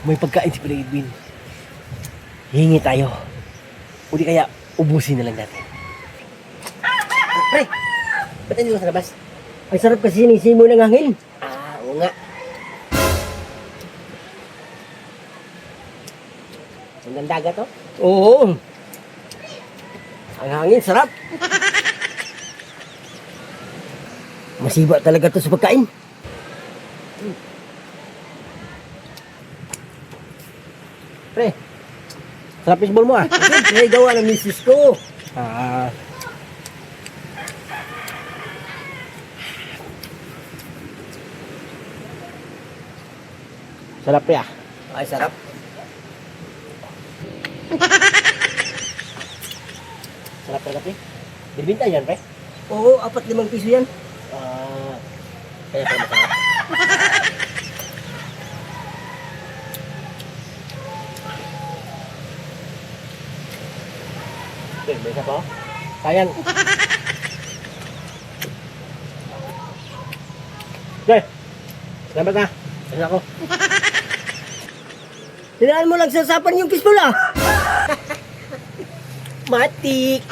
may pagkain si Kuya Edwin. Hingi tayo. O di kaya, ubusin na lang natin. Pre, ba't nandito sa labas? Ang sarap kasi sinisimo ng hangin. Oo nga. Ang dagat to? Oo. Ang hangin, sarap. Masiba talaga to sa pagkain. Pre, sarap fishball mo ah. Siyempre, gawa ng misis ko. Ah. Sarap pre ah. Ay, sarap. Sarap talaga pre. Binibinta yan pre. Oo, 4-5 piso yan. Kaya pa masarap. Okay, may isa pa oh. Sayang. Okay. Salamat na. Kasi ako. Tinaan mo lang sasapan yung fishbowl ah. Matik.